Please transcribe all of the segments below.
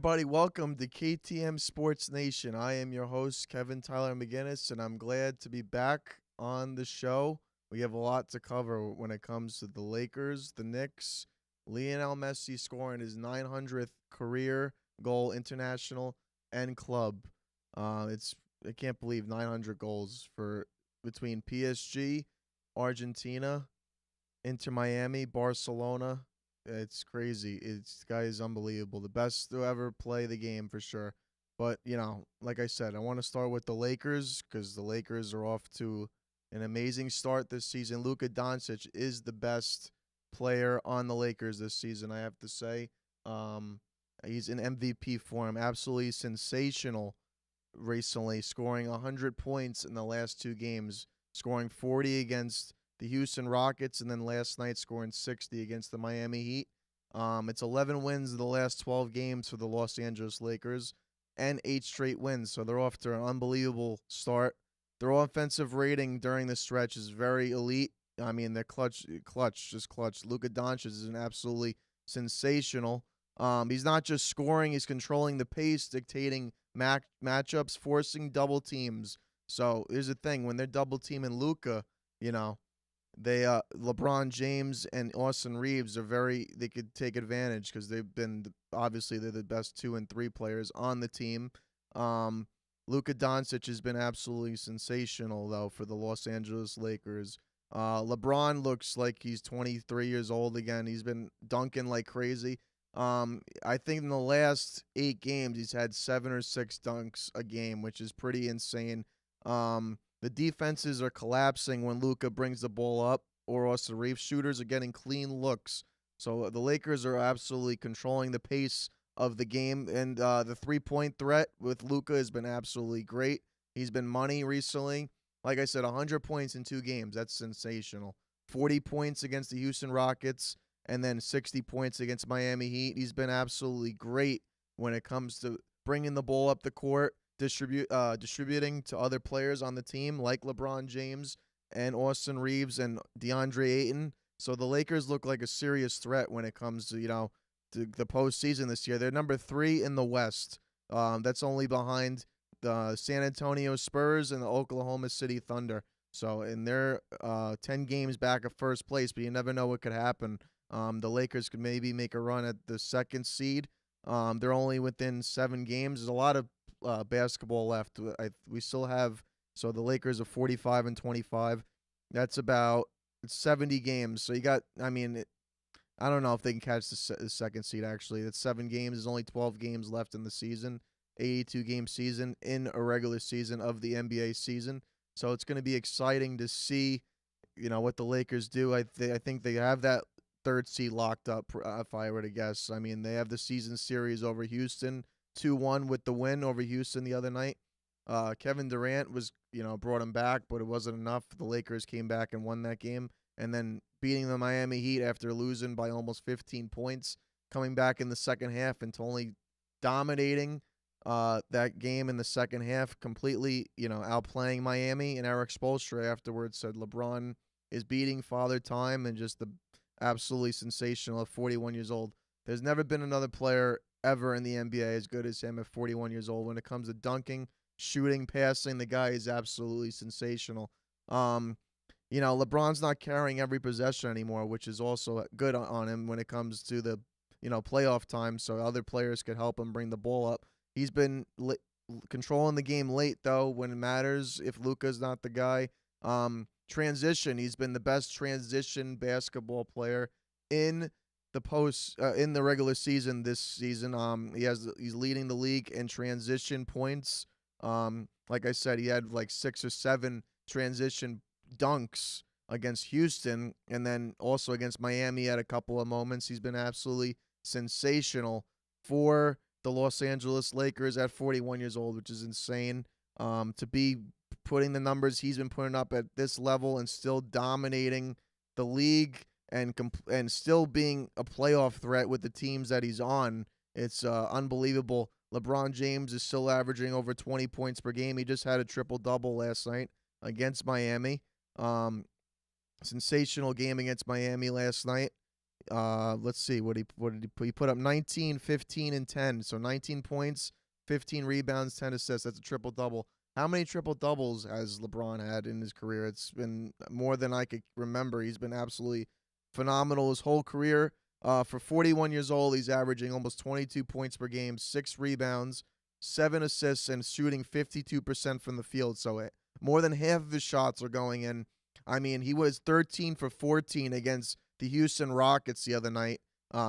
everybody. Welcome to KTM Sports Nation. I am your host, Kevin Tyler McGuinness, and I'm glad to be back on the show. We have a lot to cover when it comes to the Lakers, the Knicks, Lionel Messi scoring his 900th career goal, international and club. I can't believe 900 goals for between PSG, Argentina, Inter Miami, Barcelona. It's crazy. This guy is unbelievable. The best to ever play the game for sure. But, like I said, I want to start with the Lakers because the Lakers are off to an amazing start this season. Luka Doncic is the best player on the Lakers this season, I have to say. He's in MVP form, absolutely sensational recently, scoring 100 points in the last two games, scoring 40 against the Houston Rockets, and then last night scoring 60 against the Miami Heat. It's 11 wins in the last 12 games for the Los Angeles Lakers and 8 straight wins, so they're off to an unbelievable start. Their offensive rating during the stretch is very elite. I mean, they're clutch. Luka Doncic is an absolutely sensational. He's not just scoring, he's controlling the pace, dictating matchups, forcing double teams. So here's the thing, when they're double teaming Luka, LeBron James and Austin Reeves they could take advantage because they're the best 2 and 3 players on the team. Luka Doncic has been absolutely sensational though for the Los Angeles Lakers. LeBron looks like he's 23 years old again. He's been dunking like crazy. I think in the last 8 games he's had 7 or 6 dunks a game, which is pretty insane. The defenses are collapsing when Luka brings the ball up, or Austin Reeves. Shooters are getting clean looks. So the Lakers are absolutely controlling the pace of the game. And the three-point threat with Luka has been absolutely great. He's been money recently. Like I said, 100 points in 2 games. That's sensational. 40 points against the Houston Rockets, and then 60 points against Miami Heat. He's been absolutely great when it comes to bringing the ball up the court, distributing to other players on the team like LeBron James and Austin Reeves and DeAndre Ayton. So the Lakers look like a serious threat when it comes to the postseason this year. They're number 3 in the West. That's only behind the San Antonio Spurs and the Oklahoma City Thunder. So in they're 10 games back of first place, but you never know what could happen. The Lakers could maybe make a run at the 2nd seed. They're only within 7 games. There's a lot of basketball left. We still have, so the Lakers are 45 and 25. That's about 70 games. So you got, I don't know if they can catch the 2nd seed, actually. That's 7 games. There's only 12 games left in the season, 82-game season in a regular season of the NBA season. So it's going to be exciting to see, what the Lakers do. I think they have that 3rd seed locked up, if I were to guess. They have the season series over Houston, 2-1 with the win over Houston the other night. Kevin Durant was, brought him back, but it wasn't enough. The Lakers came back and won that game, and then beating the Miami Heat after losing by almost 15 points, coming back in the second half and totally dominating that game in the second half, completely, outplaying Miami. And Eric Spoelstra afterwards said LeBron is beating Father Time and just the absolutely sensational at 41 years old. There's never been another player ever in the NBA as good as him at 41 years old. When it comes to dunking, shooting, passing, the guy is absolutely sensational. LeBron's not carrying every possession anymore, which is also good on him when it comes to the, playoff time, so other players could help him bring the ball up. He's been controlling the game late, though, when it matters, if Luka's not the guy. Transition, he's been the best transition basketball player in the regular season this season. He's leading the league in transition points. Like I said, he had like 6 or 7 transition dunks against Houston, and then also against Miami at a couple of moments. He's been absolutely sensational for the Los Angeles Lakers at 41 years old, which is insane. To be putting the numbers he's been putting up at this level and still dominating the league and still being a playoff threat with the teams that he's on, it's unbelievable. LeBron James is still averaging over 20 points per game. He just had a triple-double last night against Miami. Sensational game against Miami last night. let's see, what did he put? He put up 19, 15, and 10. So 19 points, 15 rebounds, 10 assists. That's a triple double. How many triple doubles has LeBron had in his career? It's been more than I could remember. He's been absolutely phenomenal his whole career. For 41 years old, he's averaging almost 22 points per game, 6 rebounds, 7 assists, and shooting 52% from the field. So more than half of his shots are going in. I mean, he was 13 for 14 against the Houston Rockets the other night.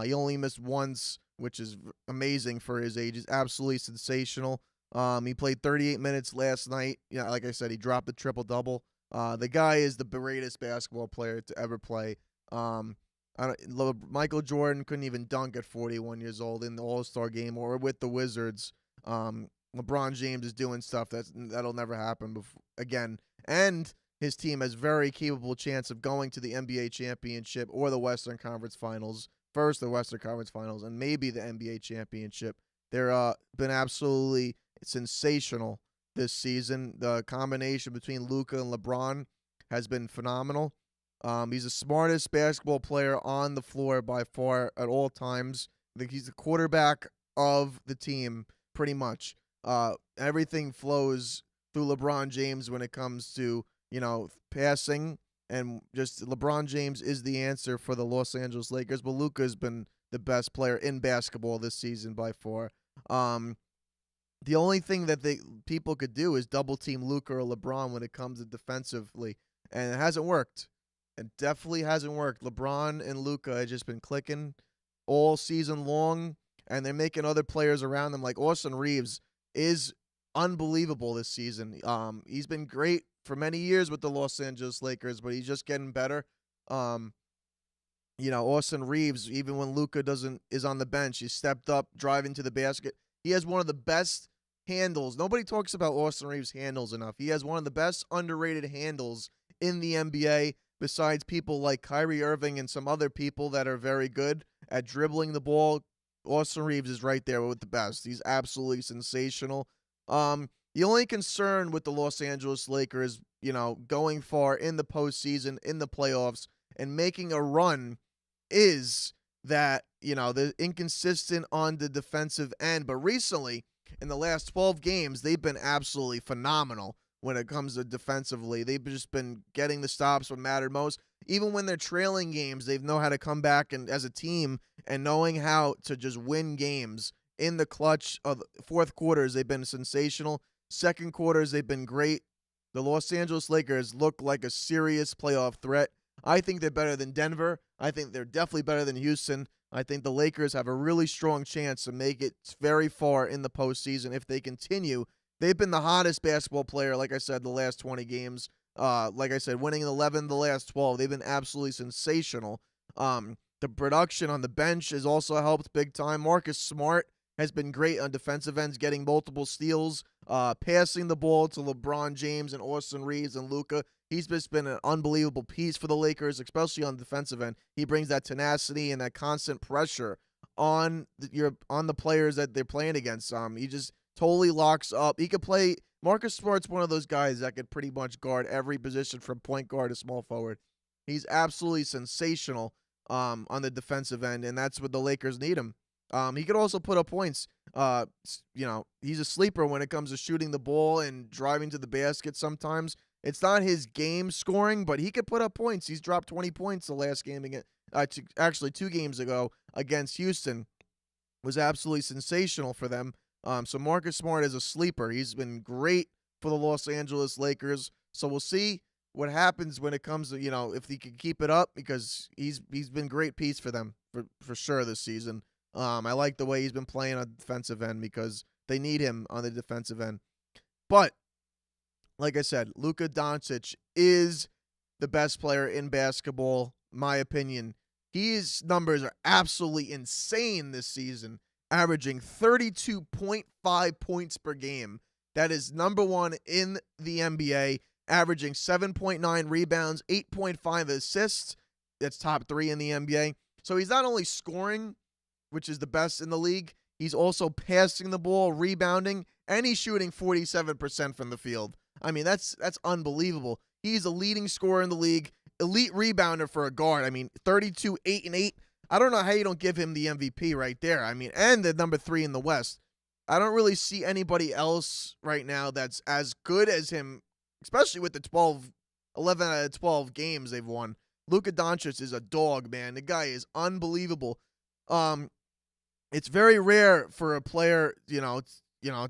He only missed once, which is amazing for his age. He's absolutely sensational. He played 38 minutes last night. Yeah, like I said, he dropped the triple-double. The guy is the greatest basketball player to ever play. Michael Jordan couldn't even dunk at 41 years old in the All-Star game or with the Wizards. LeBron James is doing stuff that'll never happen again. And his team has very capable chance of going to the NBA championship or the Western Conference Finals. First, the Western Conference Finals, and maybe the NBA championship. They're been absolutely sensational this season. The combination between Luka and LeBron has been phenomenal. He's the smartest basketball player on the floor by far at all times. I think he's the quarterback of the team pretty much. Everything flows through LeBron James when it comes to, passing, and just LeBron James is the answer for the Los Angeles Lakers, but Luka has been the best player in basketball this season by far. The only thing that people could do is double team Luka or LeBron when it comes to defensively, and it hasn't worked. It definitely hasn't worked. LeBron and Luka have just been clicking all season long, and they're making other players around them, like Austin Reeves, is unbelievable this season. He's been great for many years with the Los Angeles Lakers, but he's just getting better. Austin Reeves, even when Luka is on the bench, he stepped up, driving to the basket. He has one of the best handles. Nobody talks about Austin Reeves' handles enough. He has one of the best underrated handles in the NBA, besides people like Kyrie Irving and some other people that are very good at dribbling the ball. Austin Reeves is right there with the best. He's absolutely sensational. The only concern with the Los Angeles Lakers, going far in the postseason, in the playoffs, and making a run is that, they're inconsistent on the defensive end. But recently, in the last 12 games, they've been absolutely phenomenal when it comes to defensively. They've just been getting the stops what mattered most. Even when they're trailing games, they know how to come back and as a team and knowing how to just win games. In the clutch of fourth quarters, they've been sensational. Second quarters, they've been great. The Los Angeles Lakers look like a serious playoff threat. I think they're better than Denver. I think they're definitely better than Houston. I think the Lakers have a really strong chance to make it very far in the postseason if they continue. They've been the hottest basketball player, like I said, the last 20 games. Like I said, winning 11 the last 12. They've been absolutely sensational. The production on the bench has also helped big time. Marcus Smart has been great on defensive ends, getting multiple steals, passing the ball to LeBron James and Austin Reeves and Luka. He's just been an unbelievable piece for the Lakers, especially on the defensive end. He brings that tenacity and that constant pressure on the players that they're playing against. He just totally locks up. He could play. Marcus Smart's one of those guys that could pretty much guard every position from point guard to small forward. He's absolutely sensational on the defensive end, and that's what the Lakers need him. He could also put up points. He's a sleeper when it comes to shooting the ball and driving to the basket sometimes. It's not his game scoring, but he could put up points. He's dropped 20 points the last game actually 2 games ago against Houston. Was absolutely sensational for them. So Marcus Smart is a sleeper. He's been great for the Los Angeles Lakers. So we'll see what happens when it comes to, if he can keep it up, because he's been a great piece for them for sure this season. I like the way he's been playing on the defensive end because they need him on the defensive end. But like I said, Luka Doncic is the best player in basketball, my opinion. His numbers are absolutely insane this season, averaging 32.5 points per game. That is number one in the NBA, averaging 7.9 rebounds, 8.5 assists. That's top 3 in the NBA. So he's not only scoring, which is the best in the league, he's also passing the ball, rebounding, and he's shooting 47% from the field. I mean, that's unbelievable. He's a leading scorer in the league, elite rebounder for a guard. I mean, 32, 8, and 8. I don't know how you don't give him the MVP right there. I mean, and the number 3 in the West. I don't really see anybody else right now that's as good as him, especially with the 11 out of 12 games they've won. Luka Doncic is a dog, man. The guy is unbelievable. It's very rare for a player, to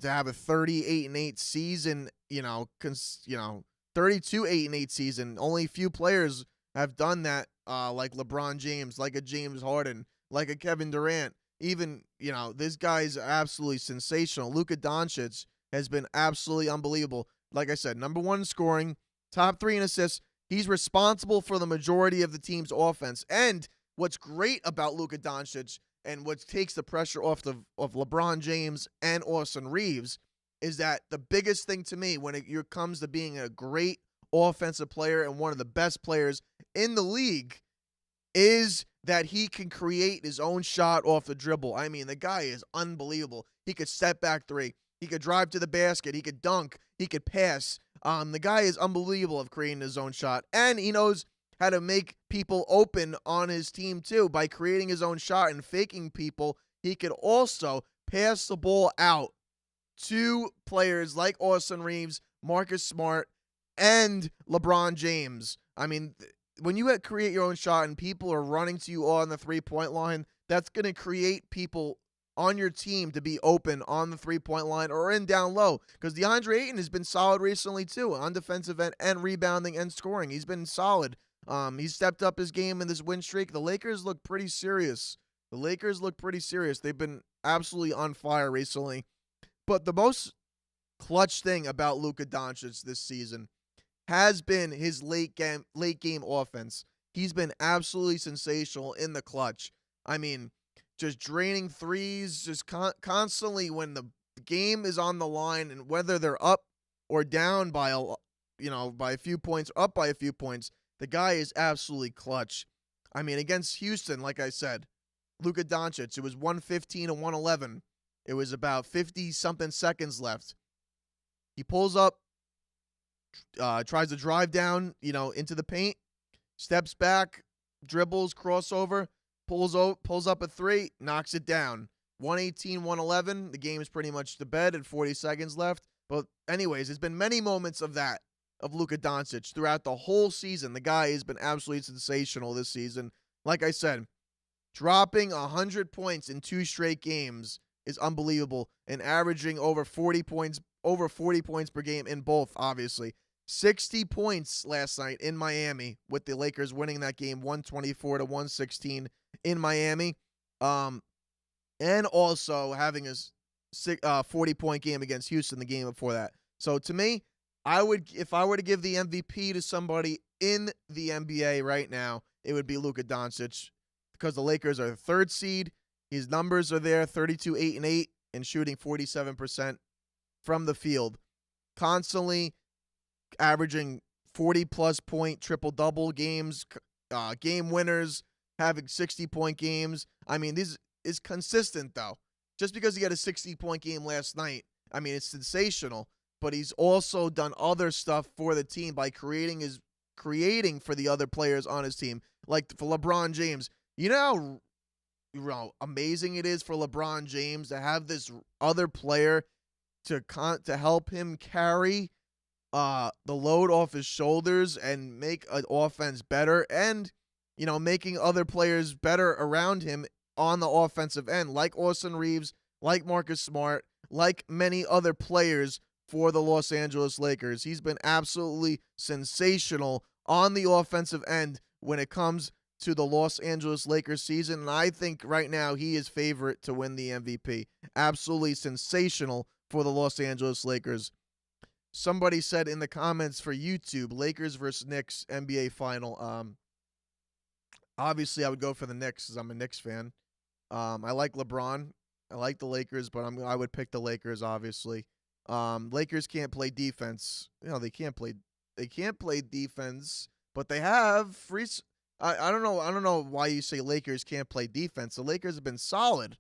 have a 38-8 season, 32-8 season. Only a few players have done that, like LeBron James, like a James Harden, like a Kevin Durant. Even, this guy's absolutely sensational. Luka Doncic has been absolutely unbelievable. Like I said, number 1 in scoring, top 3 in assists. He's responsible for the majority of the team's offense. And what's great about Luka Doncic and what takes the pressure off of LeBron James and Austin Reeves is that the biggest thing to me when it comes to being a great offensive player and one of the best players in the league is that he can create his own shot off the dribble. I mean, the guy is unbelievable. He could step back 3. He could drive to the basket. He could dunk. He could pass. The guy is unbelievable of creating his own shot. And he knows how to make people open on his team too by creating his own shot and faking people. He could also pass the ball out to players like Austin Reeves, Marcus Smart, and LeBron James. I mean, when you create your own shot and people are running to you on the 3-point line, that's going to create people on your team to be open on the 3-point line or in down low. Because DeAndre Ayton has been solid recently too, on defensive end and rebounding and scoring. He's been solid. He's stepped up his game in this win streak. The Lakers look pretty serious. They've been absolutely on fire recently. But the most clutch thing about Luka Doncic this season has been his late game offense. He's been absolutely sensational in the clutch. I mean, just draining threes, just constantly when the game is on the line, and whether they're up or down by by a few points, up by a few points, the guy is absolutely clutch. I mean, against Houston, like I said, Luka Doncic, it was 115-111. It was about 50-something seconds left. He pulls up, tries to drive down, into the paint, steps back, dribbles, crossover, pulls up a 3, knocks it down. 118-111. The game is pretty much to bed at 40 seconds left. But anyways, there's been many moments of that, of Luka Doncic throughout the whole season. The guy has been absolutely sensational this season. Like I said, dropping 100 points in 2 straight games is unbelievable, and averaging over 40 points per game in both, obviously. 60 points last night in Miami, with the Lakers winning that game 124-116 in Miami. And also having a 40-point game against Houston the game before that. So to me, if I were to give the MVP to somebody in the NBA right now, it would be Luka Doncic, because the Lakers are the 3rd seed. His numbers are there, 32-8-8, and shooting 47% from the field. Constantly averaging 40-plus point triple-double games, game winners, having 60-point games. I mean, this is consistent, though. Just because he had a 60-point game last night, I mean, it's sensational. But he's also done other stuff for the team by creating for the other players on his team. Like for LeBron James. You know how amazing it is for LeBron James to have this other player to help him carry the load off his shoulders and make an offense better, and making other players better around him on the offensive end, like Austin Reeves, like Marcus Smart, like many other players for the Los Angeles Lakers. He's been absolutely sensational on the offensive end when it comes to the Los Angeles Lakers season, and I think right now he is favorite to win the MVP. Absolutely sensational for the Los Angeles Lakers. Somebody said in the comments for YouTube, Lakers versus Knicks NBA final. Obviously, I would go for the Knicks because I'm a Knicks fan. I like LeBron. I like the Lakers, but I would pick the Lakers, obviously. Lakers can't play defense. They can't play defense, but they have free. I don't know why you say Lakers can't play defense. The Lakers have been solid.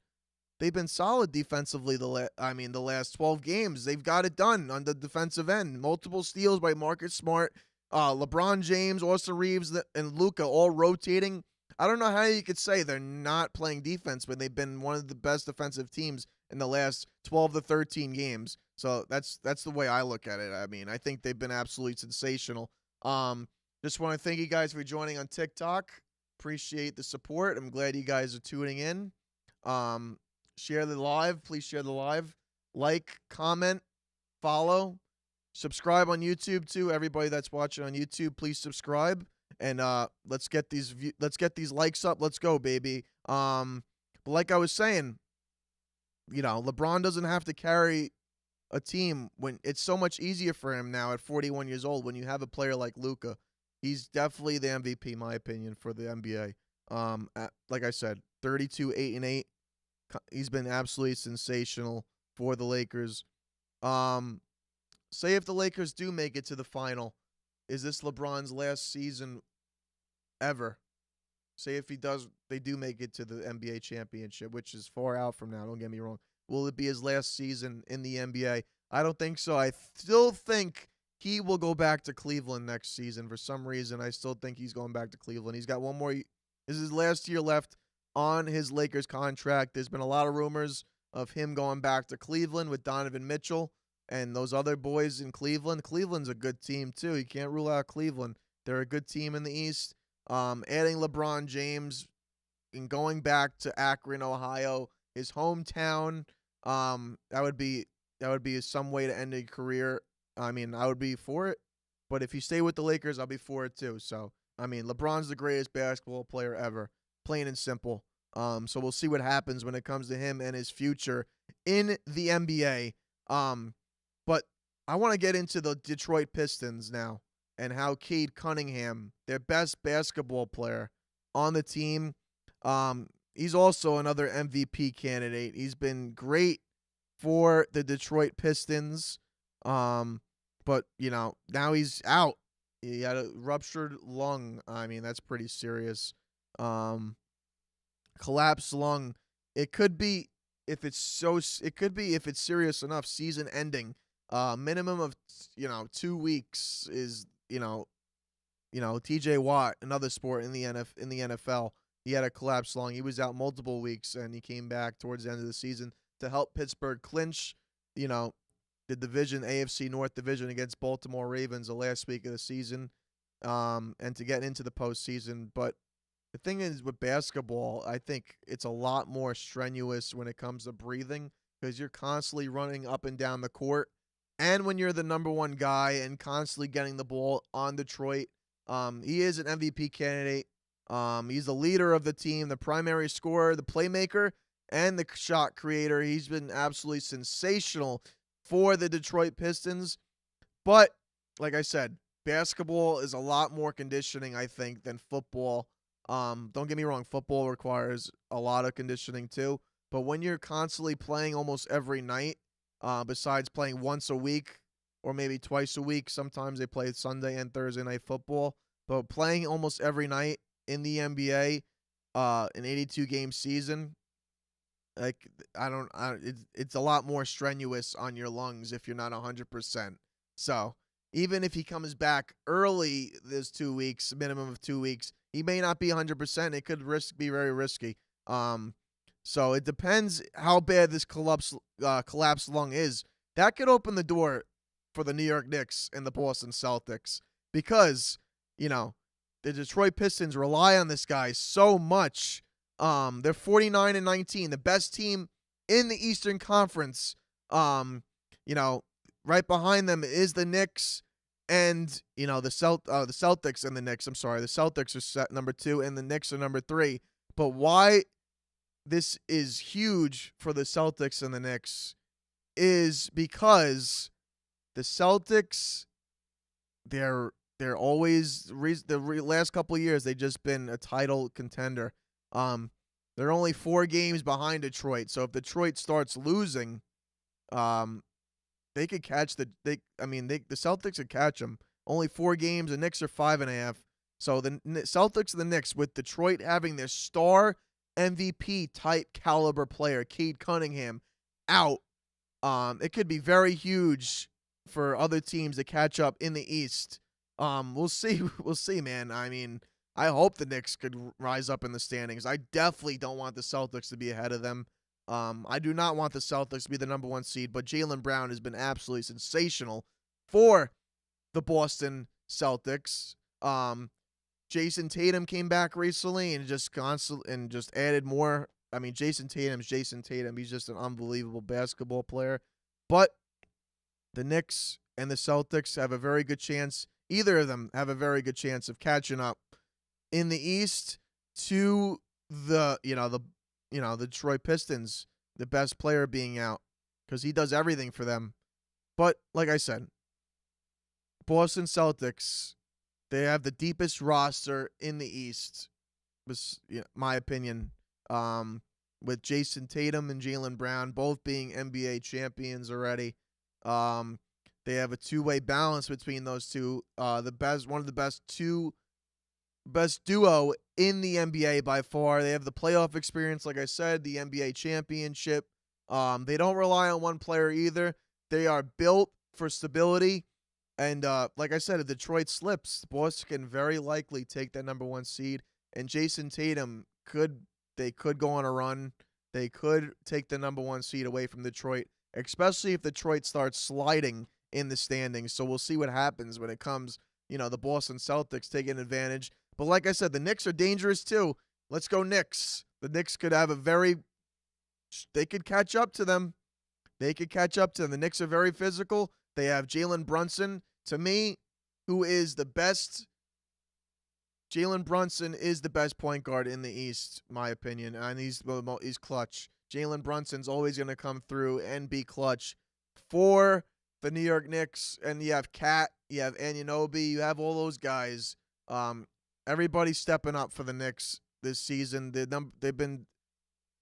They've been solid defensively the last 12 games. They've got it done on the defensive end. Multiple steals by Marcus Smart, LeBron James, Austin Reeves, and Luka all rotating. I don't know how you could say they're not playing defense when they've been one of the best defensive teams in the last 12 to 13 games. So that's the way I look at it. I mean, I think they've been absolutely sensational. Just want to thank you guys for joining on TikTok. Appreciate the support. I'm glad you guys are tuning in. Share the live. Please share the live. Like, comment, follow, subscribe on YouTube too. Everybody that's watching on YouTube, please subscribe. And let's get these likes up. Let's go, baby. But like I was saying, LeBron doesn't have to carry a team when it's so much easier for him now at 41 years old when you have a player like Luka. He's definitely the MVP, in my opinion, for the NBA. Like I said, 32, 8-8. He's been absolutely sensational for the Lakers. Say if the Lakers do make it to the final, is this LeBron's last season ever? Say if they do make it to the NBA championship, which is far out from now, don't get me wrong. Will it be his last season in the NBA? I don't think so. I still think he will go back to Cleveland next season. For some reason, I still think he's going back to Cleveland. He's got one more. This is his last year left on his Lakers contract. There's been a lot of rumors of him going back to Cleveland with Donovan Mitchell and those other boys in Cleveland. Cleveland's a good team, too. You can't rule out Cleveland. They're a good team in the East. Adding LeBron James and going back to Akron, Ohio, his hometown, that would be some way to end a career. I mean, I would be for it. But if you stay with the Lakers, I'll be for it, too. So, I mean, LeBron's the greatest basketball player ever, plain and simple. So we'll see what happens when it comes to him and his future in the NBA. But I want to get into the Detroit Pistons now and how Cade Cunningham, their best basketball player on the team, he's also another MVP candidate. He's been great for the Detroit Pistons, but, now he's out. He had a ruptured lung. I mean, that's pretty serious. Collapsed lung. It could be if it's serious enough, season ending. Minimum of 2 weeks is TJ Watt, another sport in the NFL. He had a collapsed lung. He was out multiple weeks and he came back towards the end of the season to help Pittsburgh clinch, the division, AFC North division against Baltimore Ravens the last week of the season, and to get into the postseason. But the thing is with basketball, I think it's a lot more strenuous when it comes to breathing because you're constantly running up and down the court. And when you're the number one guy and constantly getting the ball on Detroit, he is an MVP candidate. He's the leader of the team, the primary scorer, the playmaker, and the shot creator. He's been absolutely sensational for the Detroit Pistons. But, like I said, basketball is a lot more conditioning, I think, than football. Don't get me wrong, football requires a lot of conditioning too. But when you're constantly playing almost every night, besides playing once a week or maybe twice a week, sometimes they play Sunday and Thursday night football, but playing almost every night in the NBA, an 82-game season, it's a lot more strenuous on your lungs if you're not 100%. So even if he comes back early this 2 weeks, minimum of 2 weeks, he may not be 100%. It could be very risky. So it depends how bad this collapsed lung is. That could open the door for the New York Knicks and the Boston Celtics because, the Detroit Pistons rely on this guy so much. They're 49-19, the best team in the Eastern Conference. Right behind them is the Knicks and, the Celtics and the Knicks. I'm sorry, the Celtics are set number 2 and the Knicks are number 3. But why this is huge for the Celtics and the Knicks is because the Celtics, they're always the last couple of years they've just been a title contender. They're only 4 games behind Detroit, so if Detroit starts losing, they could catch the Celtics could catch them. Only 4 games. The Knicks are 5.5. So the Celtics and the Knicks, with Detroit having their star MVP type caliber player, Cade Cunningham, out, it could be very huge for other teams to catch up in the East. We'll see, man. I mean, I hope the Knicks could rise up in the standings. I definitely don't want the Celtics to be ahead of them. I do not want the Celtics to be the number 1 seed, but Jaylen Brown has been absolutely sensational for the Boston Celtics. Jason Tatum came back recently and just added more. I mean, Jason Tatum's Jason Tatum. He's just an unbelievable basketball player. But the Knicks and the Celtics have a very good chance. Either of them have a very good chance of catching up in the East to the Detroit Pistons, the best player being out because he does everything for them. But like I said, Boston Celtics, they have the deepest roster in the East, my opinion, with Jason Tatum and Jaylen Brown both being NBA champions already. They have a two-way balance between those two. One of the best duo in the NBA by far. They have the playoff experience, like I said, the NBA championship. They don't rely on one player either. They are built for stability. And like I said, if Detroit slips, Boston can very likely take that number 1 seed. And Jason Tatum could go on a run. They could take the number 1 seed away from Detroit, especially if Detroit starts sliding in the standings. So we'll see what happens when it comes, the Boston Celtics taking advantage. But like I said, the Knicks are dangerous too. Let's go Knicks. The Knicks could have they could catch up to them. The Knicks are very physical. They have Jalen Brunson, to me, who is the best. Jalen Brunson is the best point guard in the East, my opinion, and he's clutch. Jalen Brunson's always going to come through and be clutch for the New York Knicks. And you have Cat, you have Anunoby, you have all those guys. Everybody's stepping up for the Knicks this season. They've been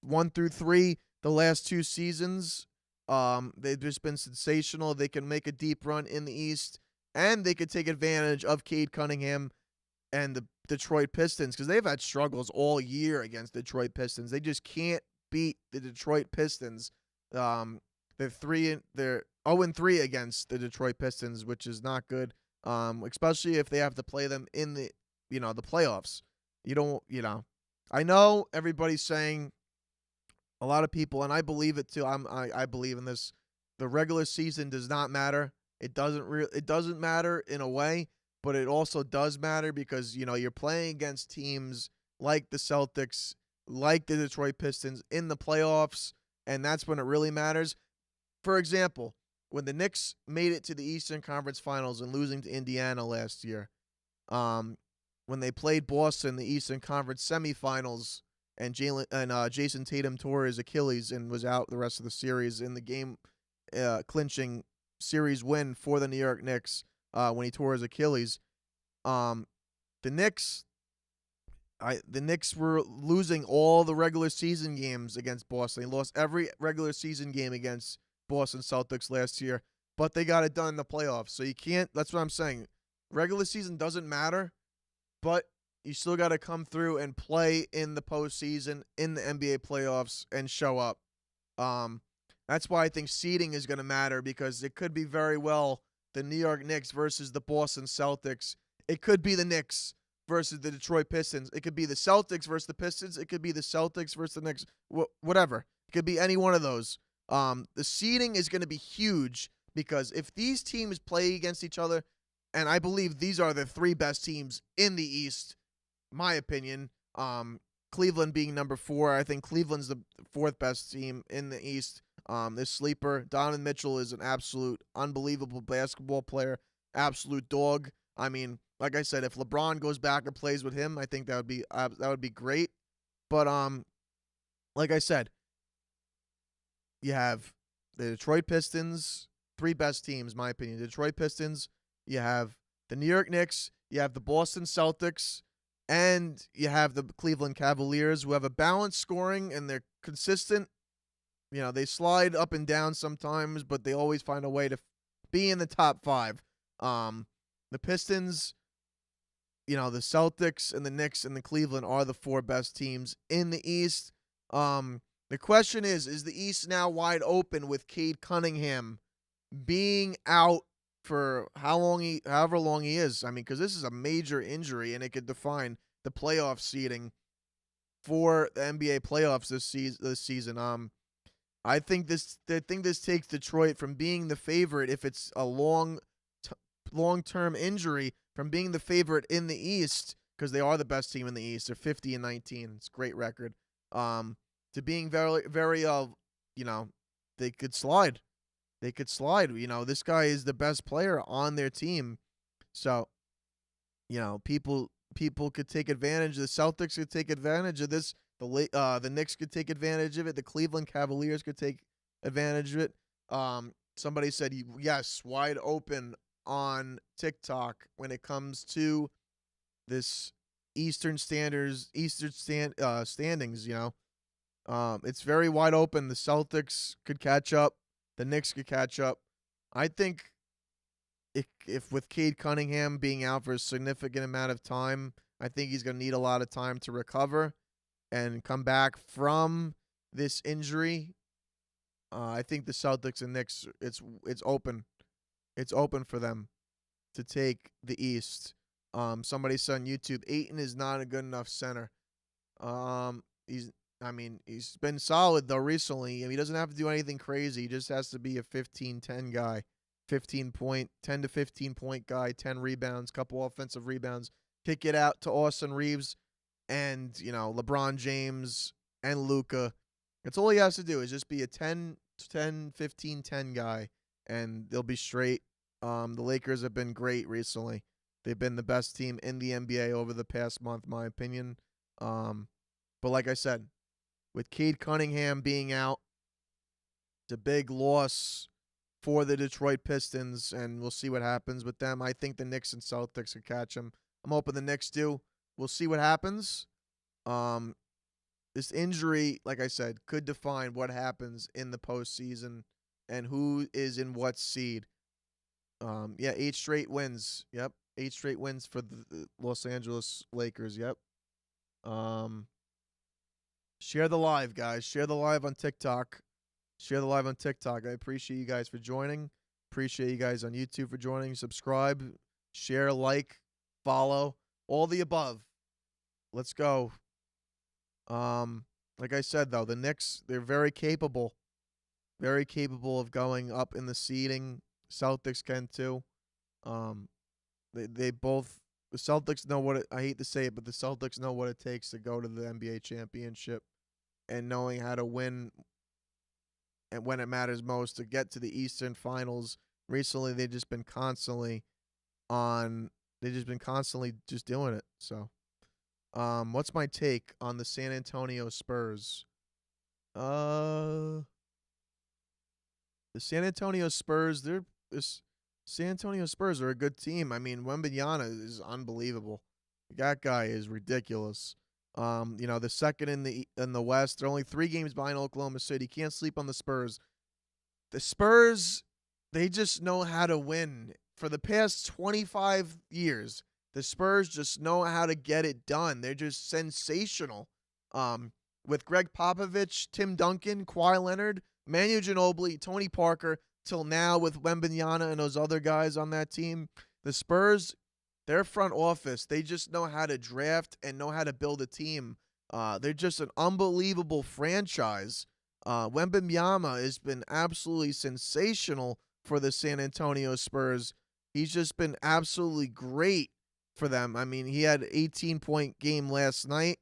1 through 3 the last 2 seasons. They've just been sensational. They can make a deep run in the East, and they could take advantage of Cade Cunningham and the Detroit Pistons because they've had struggles all year against Detroit Pistons. They just can't beat the Detroit Pistons. They're 0-3 against the Detroit Pistons, which is not good. Especially if they have to play them in the playoffs. I know everybody's saying, a lot of people, and I believe it too. I believe in this. The regular season does not matter. It doesn't matter in a way, but it also does matter because you're playing against teams like the Celtics, like the Detroit Pistons in the playoffs, and that's when it really matters. For example, when the Knicks made it to the Eastern Conference Finals and losing to Indiana last year, when they played Boston in the Eastern Conference semifinals, and Jason Tatum tore his Achilles and was out the rest of the series in the game clinching series win for the New York Knicks when he tore his Achilles. The Knicks were losing all the regular season games against Boston. They lost every regular season game against Boston Celtics last year, but they got it done in the playoffs. So you can't. That's what I'm saying. Regular season doesn't matter, but you still got to come through and play in the postseason, in the NBA playoffs, and show up. That's why I think seeding is going to matter because it could be very well the New York Knicks versus the Boston Celtics. It could be the Knicks versus the Detroit Pistons. It could be the Celtics versus the Pistons. It could be the Celtics versus the Knicks. Whatever. It could be any one of those. The seeding is going to be huge because if these teams play against each other, and I believe these are the 3 best teams in the East, my opinion, Cleveland being number 4. I think Cleveland's the 4th best team in the East. This sleeper, Donovan Mitchell, is an absolute unbelievable basketball player, absolute dog. I mean, like I said, if LeBron goes back and plays with him, I think that would be great. But like I said, you have the Detroit Pistons, 3 best teams, my opinion. The Detroit Pistons, you have the New York Knicks, you have the Boston Celtics, and you have the Cleveland Cavaliers, who have a balanced scoring and they're consistent. They slide up and down sometimes, but they always find a way to be in the top 5. The Pistons, the Celtics and the Knicks and the Cleveland are the 4 best teams in the East. The question is the East now wide open with Cade Cunningham being out for however long he is? I mean, because this is a major injury and it could define the playoff seeding for the NBA playoffs this season. I think this takes Detroit from being the favorite if it's a long-term injury, from being the favorite in the East, because they are the best team in the East. They're 50-19. It's a great record. To being very, very, they could slide. They could slide. This guy is the best player on their team. So, people could take advantage. The Celtics could take advantage of this. The Knicks could take advantage of it. The Cleveland Cavaliers could take advantage of it. Somebody said, yes, wide open on TikTok when it comes to this Eastern standings. It's very wide open. The Celtics could catch up. The Knicks could catch up. I think if with Cade Cunningham being out for a significant amount of time, I think he's going to need a lot of time to recover and come back from this injury. I think the Celtics and Knicks, it's open. It's open for them to take the East. Somebody said on YouTube, Ayton is not a good enough center. He's been solid though recently. He doesn't have to do anything crazy. He just has to be a 15-10 guy, 10 to 15 point guy, 10 rebounds, couple offensive rebounds. Kick it out to Austin Reeves and LeBron James and Luka. That's all he has to do is just be a 10, 15, 10 guy, and they'll be straight. The Lakers have been great recently. They've been the best team in the NBA over the past month, in my opinion. But like I said, with Cade Cunningham being out, it's a big loss for the Detroit Pistons, and we'll see what happens with them. I think the Knicks and Celtics could catch them. I'm hoping the Knicks do. We'll see what happens. This injury, like I said, could define what happens in the postseason and who is in what seed. 8 straight wins. Yep, 8 straight wins for the Los Angeles Lakers. Yep. Share the live, guys. Share the live on TikTok. I appreciate you guys for joining. Appreciate you guys on YouTube for joining. Subscribe, share, like, follow, all the above. Let's go. Like I said, though, the Knicks, they're very capable of going up in the seeding. Celtics can too. They both, the Celtics know what I hate to say it, but the Celtics know what it takes to go to the NBA championship and knowing how to win and when it matters most to get to the Eastern Finals. Recently, they've just been constantly just doing it. So, what's my take on the San Antonio Spurs? The San Antonio Spurs, San Antonio Spurs are a good team. Wembanyama is unbelievable. That guy is ridiculous. The second in the West. They're only 3 games behind Oklahoma City. Can't sleep on the Spurs. The Spurs, they just know how to win. For the past 25 years, the Spurs just know how to get it done. They're just sensational. With Greg Popovich, Tim Duncan, Kawhi Leonard, Manu Ginobili, Tony Parker, till now with Wembanyama and those other guys on that team, the Spurs, their front office, they just know how to draft and know how to build a team. They're just an unbelievable franchise. Wembanyama has been absolutely sensational for the San Antonio Spurs. He's just been absolutely great for them. He had an 18-point game last night.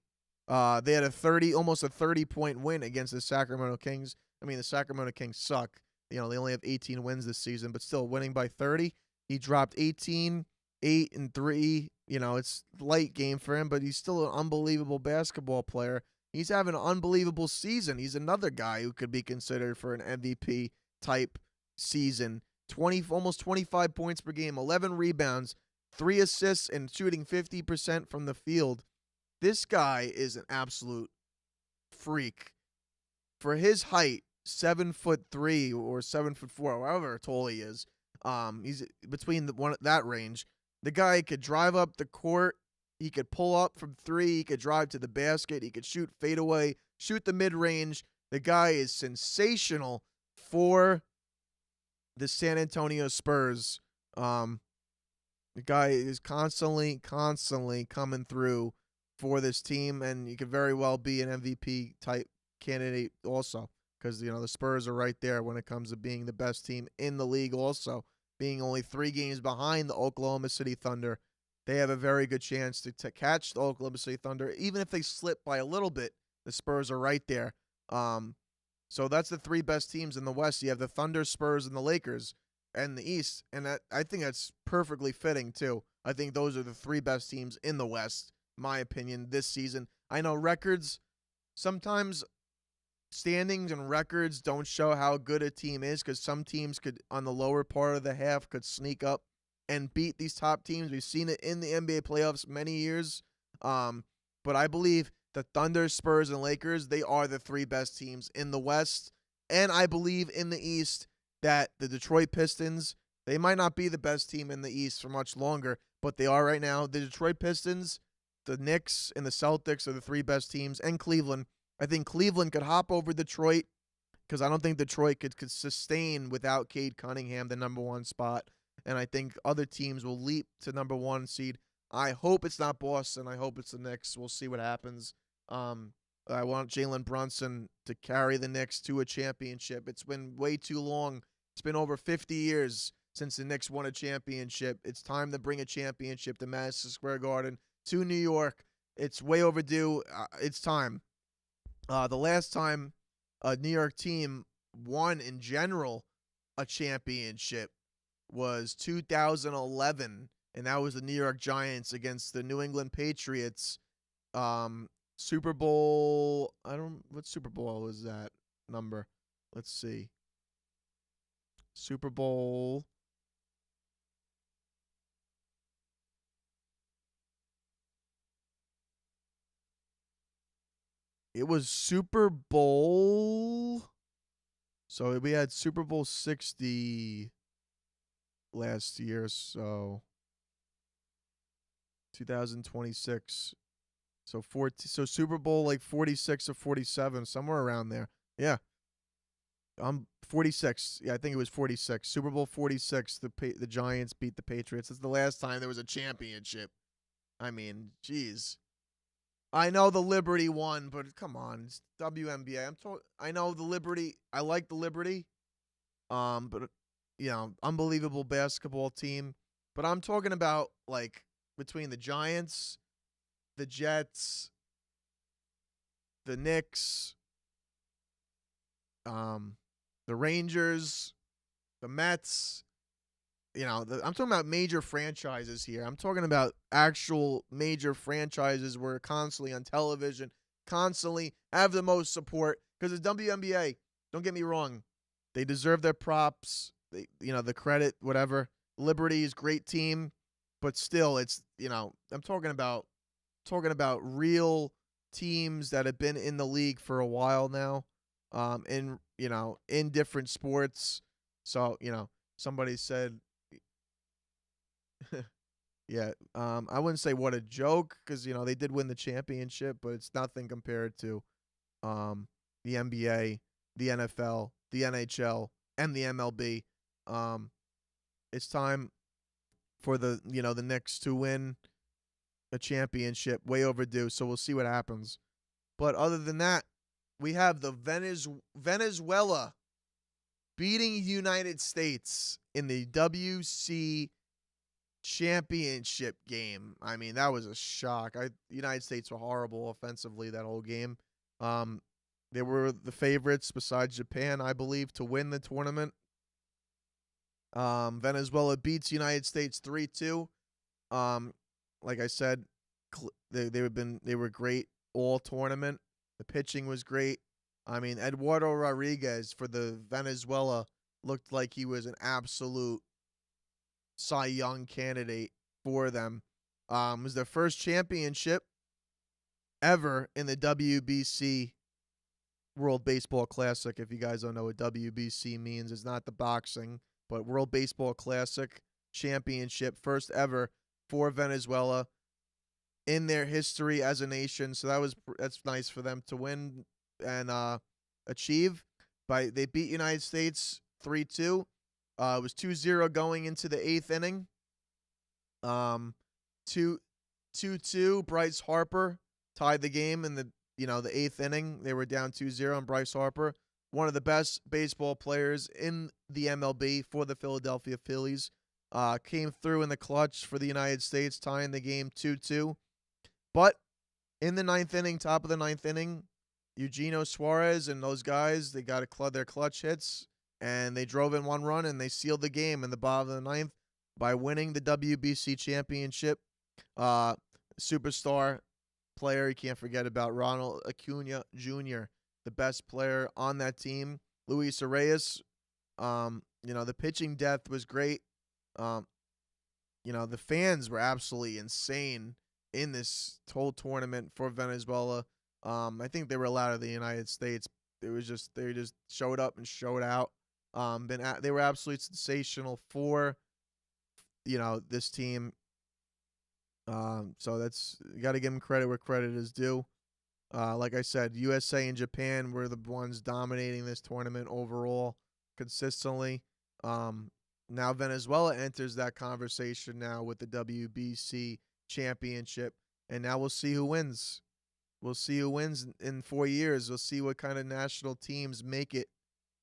They had almost a 30-point win against the Sacramento Kings. The Sacramento Kings suck. They only have 18 wins this season, but still winning by 30. He dropped 18, 8, and 3. It's light game for him, but he's still an unbelievable basketball player. He's having an unbelievable season. He's another guy who could be considered for an MVP type season. Almost 25 points per game, 11 rebounds, 3 assists, and shooting 50% from the field. This guy is an absolute freak. For his height, 7'3" or 7'4", however tall he is, he's between that range. The guy could drive up the court. He could pull up from 3. He could drive to the basket. He could shoot fadeaway, shoot the mid-range. The guy is sensational for the San Antonio Spurs. The guy is constantly coming through for this team, and you could very well be an MVP type candidate also, because the Spurs are right there when it comes to being the best team in the league. Also, being only 3 games behind the Oklahoma City Thunder, they have a very good chance to catch the Oklahoma City Thunder. Even if they slip by a little bit, the Spurs are right there. So that's the 3 best teams in the West. You have the Thunder, Spurs, and the Lakers, and the East, and I think that's perfectly fitting too. I think those are the 3 best teams in the West, in my opinion, this season. I know records, sometimes standings and records don't show how good a team is, because some teams could, on the lower part of the half, could sneak up and beat these top teams. We've seen it in the NBA playoffs many years. But I believe the Thunder, Spurs, and Lakers, they are the 3 best teams in the West. And I believe in the East that the Detroit Pistons, they might not be the best team in the East for much longer, but they are right now. The Detroit Pistons, the Knicks, and the Celtics are the 3 best teams, and Cleveland. I think Cleveland could hop over Detroit, because I don't think Detroit could sustain without Cade Cunningham the number 1 spot. And I think other teams will leap to number 1 seed. I hope it's not Boston. I hope it's the Knicks. We'll see what happens. I want Jalen Brunson to carry the Knicks to a championship. It's been way too long. It's been over 50 years since the Knicks won a championship. It's time to bring a championship to Madison Square Garden, to New York. It's way overdue. It's time. The last time a New York team won in general a championship was 2011, and that was the New York Giants against the New England Patriots. Super Bowl, what Super Bowl was that number? Let's see. Super Bowl. It was Super Bowl. So we had Super Bowl 60 last year, so 2026. So Super Bowl like 46 or 47, somewhere around there. Yeah. 46. Yeah, I think it was 46. Super Bowl 46, the Giants beat the Patriots. That's the last time there was a championship. I mean, geez. I know the Liberty won, but come on, it's WNBA. I know the Liberty. I like the Liberty. But unbelievable basketball team. But I'm talking about like between the Giants, the Jets, the Knicks, the Rangers, the Mets. I'm talking about major franchises here. I'm talking about actual major franchises where constantly on television, constantly have the most support. Because the WNBA, don't get me wrong, they deserve their props. The credit, whatever. Liberty is great team, but still, it's I'm talking about real teams that have been in the league for a while now, in different sports. So somebody said. Yeah, I wouldn't say what a joke, because they did win the championship, but it's nothing compared to the NBA, the NFL, the NHL, and the MLB. It's time for the Knicks to win a championship, way overdue. So we'll see what happens. But other than that, we have the Venezuela beating United States in the WC championship game. I mean, that was a shock. The United States were horrible offensively that whole game. They were the favorites besides Japan, I believe, to win the tournament. Venezuela beats United States 3-2. Like I said, they were great all tournament. The pitching was great. I mean, Eduardo Rodriguez for the Venezuela looked like he was an absolute Cy Young candidate for them. It was their first championship ever in the WBC World Baseball Classic. If you guys don't know what WBC means, it's not the boxing, but World Baseball Classic championship, first ever for Venezuela in their history as a nation. So that's nice for them to win and achieve. They beat United States 3-2. It was 2-0 going into the 8th inning. 2-2. Bryce Harper tied the game in the 8th inning. They were down 2-0, and Bryce Harper, one of the best baseball players in the MLB for the Philadelphia Phillies, came through in the clutch for the United States, tying the game 2-2. But in the 9th inning, top of the 9th inning, Eugenio Suarez and those guys, they got their clutch hits, and they drove in 1 run, and they sealed the game in the bottom of the 9th by winning the WBC championship. Superstar player, you can't forget about Ronald Acuna Jr., the best player on that team. Luis Arias, the pitching depth was great. The fans were absolutely insane in this whole tournament for Venezuela. I think they were allowed in the United States. They just showed up and showed out. They were absolutely sensational for this team. So you got to give them credit where credit is due. Like I said, USA and Japan were the ones dominating this tournament overall consistently. Now Venezuela enters that conversation now with the WBC championship, and now we'll see who wins. We'll see who wins in 4 years. We'll see what kind of national teams make it.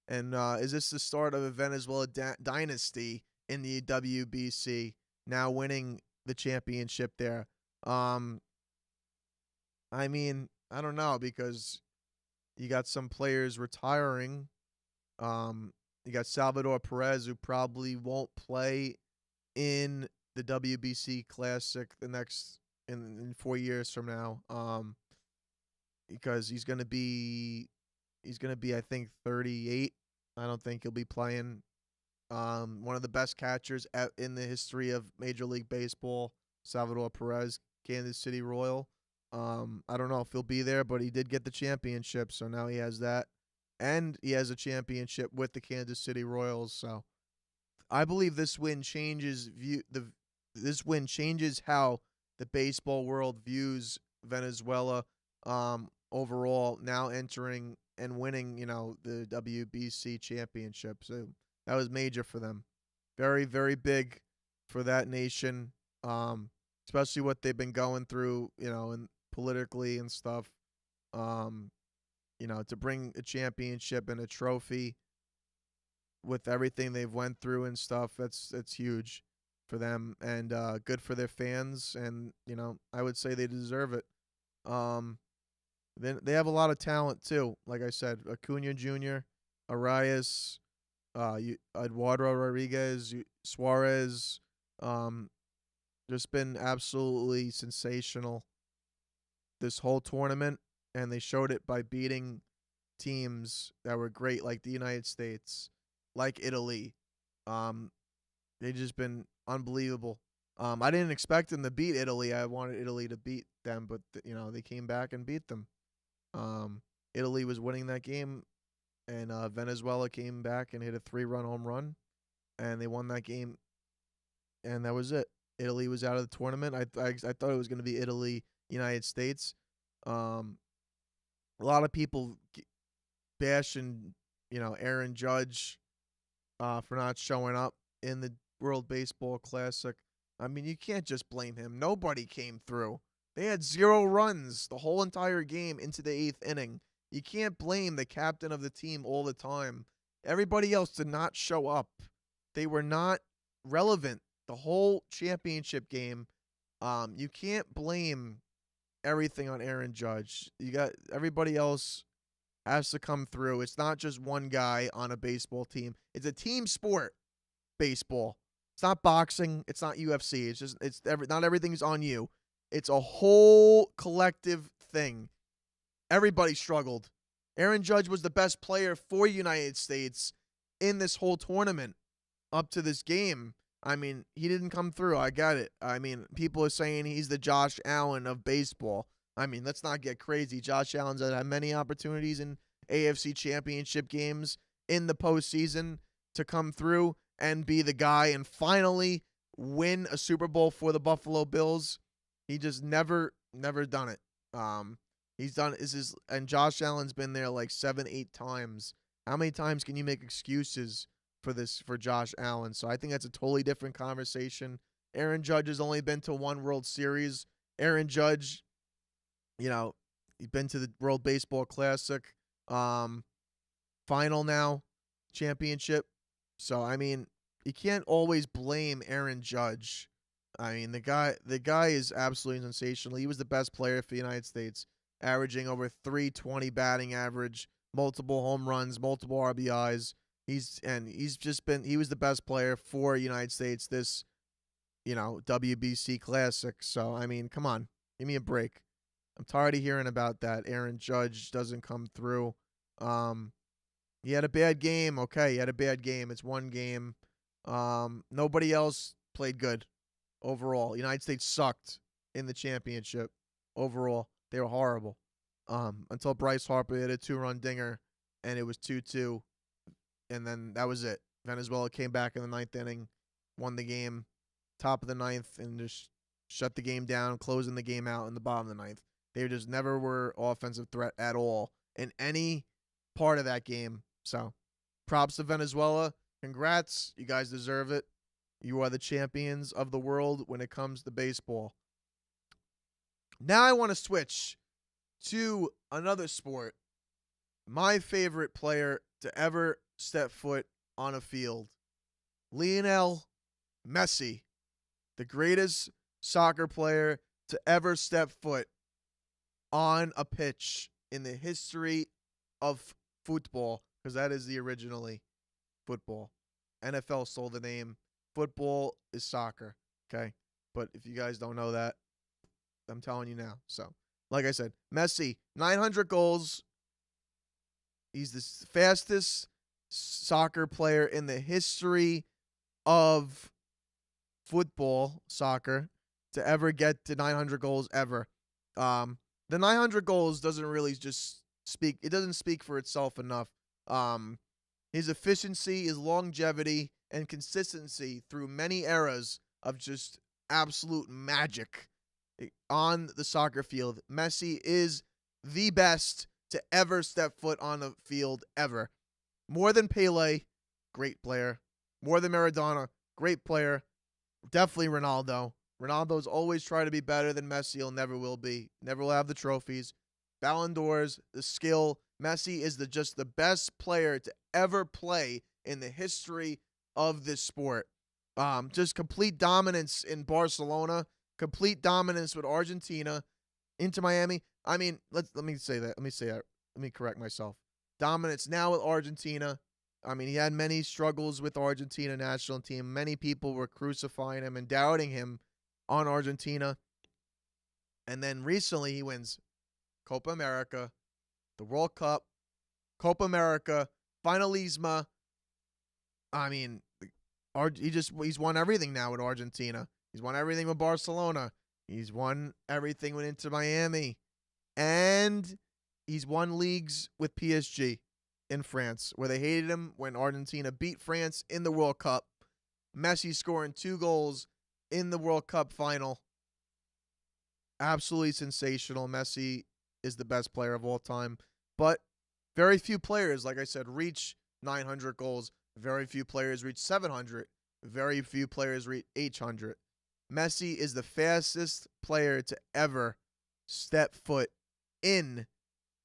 And is this the start of a Venezuela dynasty in the WBC, now winning the championship there? I mean, I don't know, because you got some players retiring. You got Salvador Perez, who probably won't play in the WBC Classic in 4 years from now. Because he's gonna be I think 38. I don't think he'll be playing. One of the best catchers in the history of Major League Baseball, Salvador Perez, Kansas City Royal. I don't know if he'll be there, but he did get the championship, so now he has that, and he has a championship with the Kansas City Royals. So I believe this win changes how the baseball world views Venezuela overall, now entering and winning, the WBC championship. So that was major for them. Very, very big for that nation, especially what they've been going through, and politically and stuff. To bring a championship and a trophy with everything they've went through and stuff, that's huge for them, and good for their fans, and I would say they deserve it. Then they have a lot of talent too. Like I said, Acuna Jr., Arias, Eduardo Rodriguez, Suarez, just been absolutely sensational this whole tournament, and they showed it by beating teams that were great, like the United States, like Italy. They've just been unbelievable. I didn't expect them to beat Italy. I wanted Italy to beat them, but they came back and beat them. Italy was winning that game, and Venezuela came back and hit a 3-run home run, and they won that game, and that was it. Italy was out of the tournament. I thought it was going to be Italy, United States. A lot of people bashing, Aaron Judge for not showing up in the World Baseball Classic. I mean, you can't just blame him. Nobody came through. They had 0 runs the whole entire game into the 8th inning. You can't blame the captain of the team all the time. Everybody else did not show up. They were not relevant the whole championship game. You can't blame everything on Aaron Judge. You got everybody else has to come through. It's not just one guy on a baseball team. It's a team sport, baseball. It's not boxing. It's not UFC. Not everything's on you. It's a whole collective thing. Everybody struggled. Aaron Judge was the best player for United States in this whole tournament up to this game. I mean, he didn't come through. I got it. I mean, people are saying he's the Josh Allen of baseball. I mean, let's not get crazy. Josh Allen's had many opportunities in AFC championship games in the postseason to come through and be the guy and finally win a Super Bowl for the Buffalo Bills. He just never done it. And Josh Allen's been there like 7-8 times. How many times can you make excuses for Josh Allen? So I think that's a totally different conversation. Aaron Judge has only been to 1 World Series. Aaron Judge, You know, he's been to the World Baseball Classic, final now, championship. So I mean, you can't always blame Aaron Judge. I mean, the guy is absolutely sensational. He was the best player for the United States, averaging over 320 batting average, multiple home runs, multiple RBIs. He was the best player for United States this, WBC Classic. So I mean, come on, give me a break. I'm tired of hearing about that. Aaron Judge doesn't come through. He had a bad game. Okay, he had a bad game. It's one game. Nobody else played good overall. United States sucked in the championship overall. They were horrible. Until Bryce Harper hit a 2-run dinger, and it was 2-2, and then that was it. Venezuela came back in the ninth inning, won the game, top of the ninth, and just shut the game down, closing the game out in the bottom of the ninth. They just never were offensive threat at all in any part of that game. So, props to Venezuela. Congrats. You guys deserve it. You are the champions of the world when it comes to baseball. Now I want to switch to another sport. My favorite player to ever step foot on a field, Lionel Messi, the greatest soccer player to ever step foot on a pitch in the history of football, because that is the originally football. NFL stole the name. Football is soccer, okay? But if you guys don't know that, I'm telling you now. So, like I said, Messi, 900 goals. He's the fastest soccer player in the history of football, soccer, to ever get to 900 goals ever. The 900 goals doesn't really just speak. It doesn't speak for itself enough. His efficiency, his longevity, and consistency through many eras of just absolute magic on the soccer field. Messi is the best to ever step foot on the field ever. More than Pele, great player. More than Maradona, great player. Definitely Ronaldo. Ronaldo's always tried to be better than Messi. He'll never will be. Never will have the trophies. Ballon d'Ors, the skill. Messi is just the best player to ever play in the history of this sport. Just complete dominance in Barcelona, complete dominance with Argentina, into Miami. I mean, let me say that. Let me correct myself. Dominance now with Argentina. I mean, he had many struggles with Argentina national team. Many people were crucifying him and doubting him on Argentina. And then recently he wins Copa America, the World Cup, Copa America, Finalisma. I mean, he's won everything now with Argentina. He's won everything with Barcelona. He's won everything with Inter Miami. And he's won leagues with PSG in France, where they hated him when Argentina beat France in the World Cup. Messi scoring 2 goals in the World Cup final. Absolutely sensational. Messi is the best player of all time. But very few players, like I said, reach 900 goals. Very few players reach 700. Very few players reach 800. Messi is the fastest player to ever step foot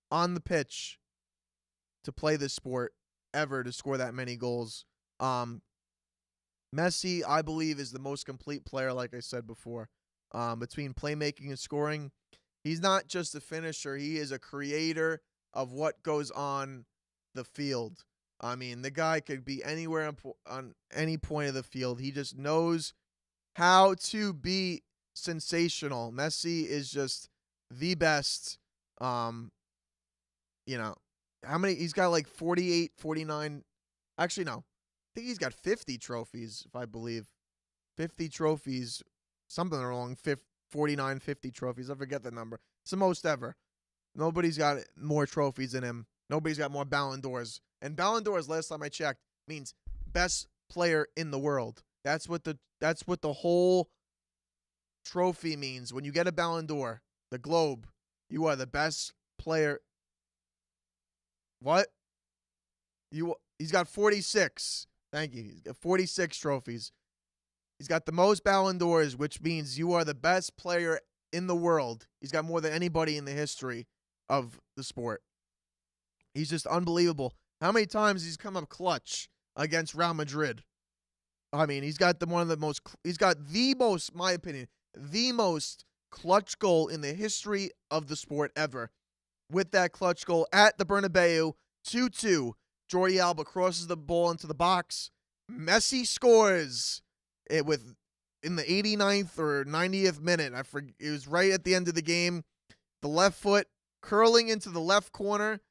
on the pitch to play this sport ever, to score that many goals. Messi, I believe, is the most complete player, like I said before. Between playmaking and scoring, he's not just a finisher. He is a creator of what goes on the field. I mean, the guy could be anywhere on any point of the field. He just knows how to be sensational. Messi is just the best. How many? He's got like 48, 49. Actually, no. I think he's got 50 trophies, if I believe. 50 trophies. Something along 49, 50 trophies. I forget the number. It's the most ever. Nobody's got more trophies than him. Nobody's got more Ballon d'Ors. And Ballon d'Ors, last time I checked, means best player in the world. That's what the whole trophy means. When you get a Ballon d'Or, the globe, you are the best player. What? He's got 46. Thank you. He's got 46 trophies. He's got the most Ballon d'Ors, which means you are the best player in the world. He's got more than anybody in the history of the sport. He's just unbelievable. How many times he's come up clutch against Real Madrid? I mean, he's got the most, my opinion, the most clutch goal in the history of the sport ever. With that clutch goal at the Bernabeu, 2-2. Jordi Alba crosses the ball into the box. Messi scores it in the 89th or 90th minute. I forget, it was right at the end of the game. The left foot curling into the left corner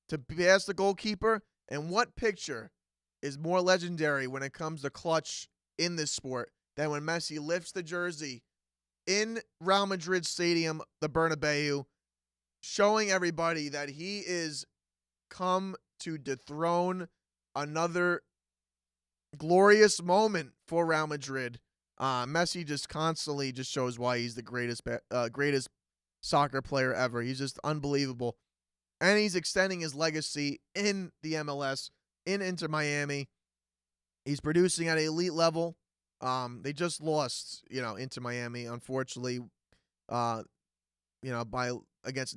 to pass the goalkeeper. And what picture is more legendary when it comes to clutch in this sport than when Messi lifts the jersey in Real Madrid Stadium, the Bernabeu, showing everybody that he is come to dethrone another glorious moment for Real Madrid. Messi just constantly just shows why he's the greatest soccer player ever. He's just unbelievable. And he's extending his legacy in the MLS, in Inter Miami. He's producing at an elite level. They just lost, Inter Miami, unfortunately, against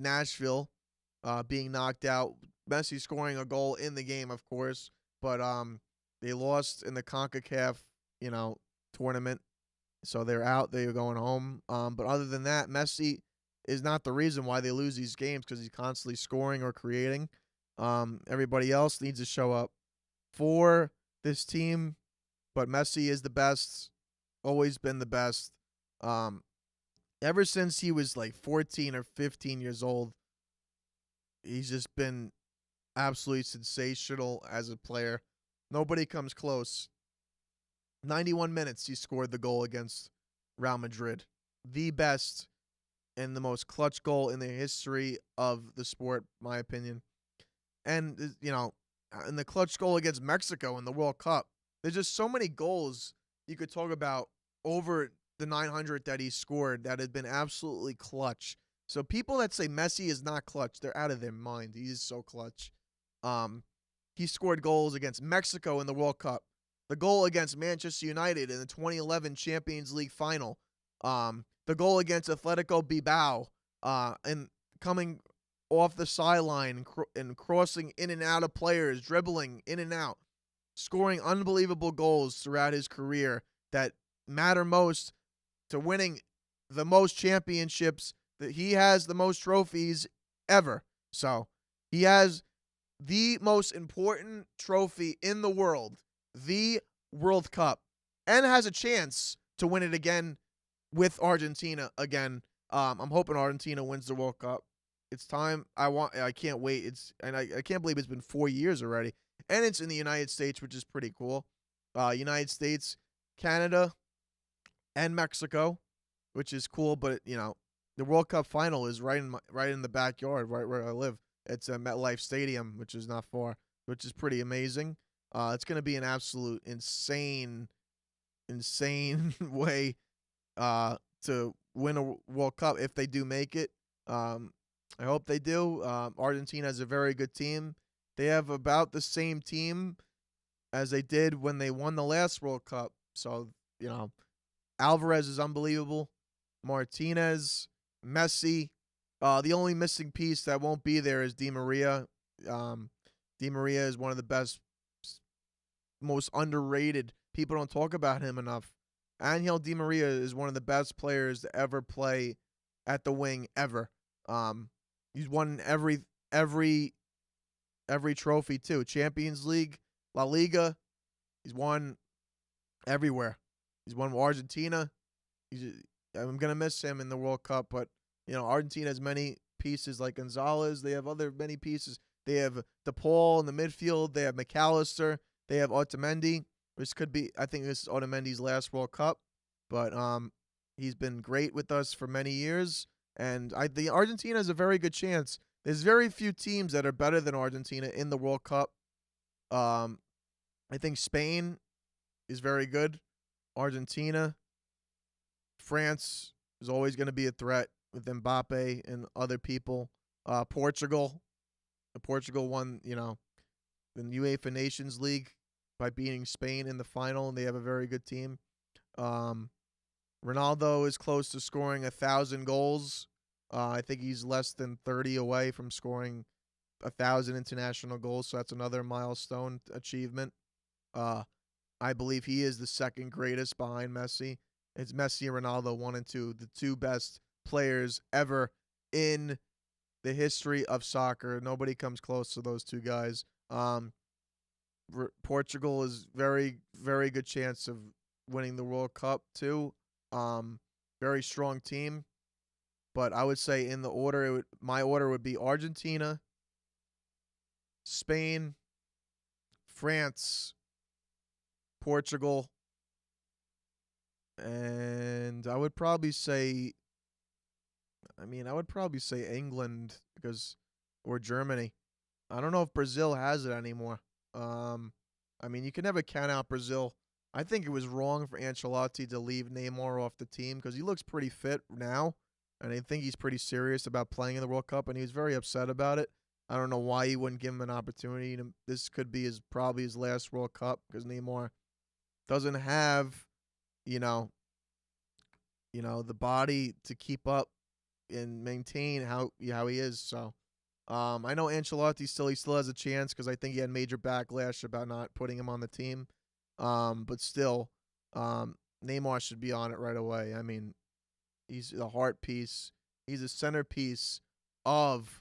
Nashville, being knocked out. Messi scoring a goal in the game, of course, but they lost in the CONCACAF, tournament, so they're out. They're going home. But other than that, Messi is not the reason why they lose these games because he's constantly scoring or creating. Everybody else needs to show up for this team, but Messi is the best, always been the best. Ever since he was like 14 or 15 years old, he's just been absolutely sensational as a player. Nobody comes close. 91 minutes he scored the goal against Real Madrid. The best and the most clutch goal in the history of the sport, my opinion. And, in the clutch goal against Mexico in the World Cup, there's just so many goals you could talk about over the 900 that he scored that had been absolutely clutch. So people that say Messi is not clutch, they're out of their mind. He is so clutch. He scored goals against Mexico in the World Cup. The goal against Manchester United in the 2011 Champions League final. The goal against Atletico Bilbao. And coming off the sideline and crossing in and out of players, dribbling in and out. Scoring unbelievable goals throughout his career that matter most to winning the most championships. That he has the most trophies ever. So he has the most important trophy in the world, the World Cup, and has a chance to win it again with Argentina again. I'm hoping Argentina wins the World Cup. It's time. I can't wait. I can't believe it's been 4 years already. And it's in the United States, which is pretty cool. United States, Canada, and Mexico, which is cool. But the World Cup final is right in the backyard, right where I live. It's at MetLife Stadium, which is not far, which is pretty amazing. It's going to be an absolute insane way to win a World Cup if they do make it. I hope they do. Argentina has a very good team. They have about the same team as they did when they won the last World Cup. So, Alvarez is unbelievable. Martinez, Messi. The only missing piece that won't be there is Di Maria. Di Maria is one of the best, most underrated. People don't talk about him enough. Angel Di Maria is one of the best players to ever play at the wing ever. He's won every trophy too. Champions League, La Liga. He's won everywhere. He's won with Argentina. I'm gonna miss him in the World Cup, but Argentina has many pieces like Gonzalez. They have other many pieces. They have DePaul in the midfield. They have McAllister. They have Otamendi. This could be, I think this is Otamendi's last World Cup, but he's been great with us for many years, and the Argentina has a very good chance. There's very few teams that are better than Argentina in the World Cup. I think Spain is very good. Argentina, France is always going to be a threat with Mbappe and other people. Portugal won, the UEFA Nations League by beating Spain in the final, and they have a very good team. Ronaldo is close to scoring 1,000 goals. I think he's less than 30 away from scoring 1,000 international goals, so that's another milestone achievement. Uh, I believe he is the second greatest behind Messi. It's Messi and Ronaldo, 1 and 2, the two best players ever in the history of soccer. Nobody comes close to those two guys. Portugal is very, very good chance of winning the World Cup too. Very strong team, but I would say in the order, my order would be Argentina, Spain, France, Portugal, and I would probably say, England or Germany. I don't know if Brazil has it anymore. You can never count out Brazil. I think it was wrong for Ancelotti to leave Neymar off the team because he looks pretty fit now, and I think he's pretty serious about playing in the World Cup, and he was very upset about it. I don't know why he wouldn't give him an opportunity. This could be probably his last World Cup because Neymar doesn't have, the body to keep up and maintain how he is. So, I know Ancelotti he still has a chance because I think he had major backlash about not putting him on the team. But still, Neymar should be on it right away. I mean, he's the heart piece. He's a centerpiece of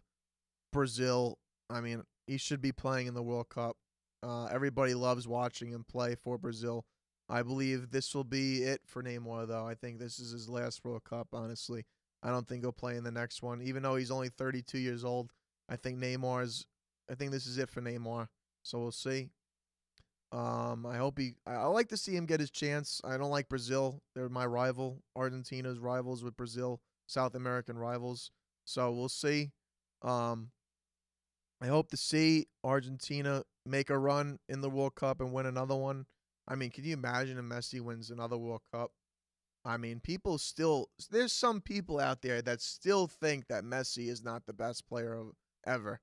Brazil. I mean, he should be playing in the World Cup. Everybody loves watching him play for Brazil. I believe this will be it for Neymar, though. I think this is his last World Cup, honestly. I don't think he'll play in the next one. Even though he's only 32 years old, I think this is it for Neymar. So we'll see. I like to see him get his chance. I don't like Brazil. They're my rival. Argentina's rivals with Brazil, South American rivals. So we'll see. I hope to see Argentina make a run in the World Cup and win another one. I mean, can you imagine if Messi wins another World Cup? I mean, there's some people out there that still think that Messi is not the best player ever.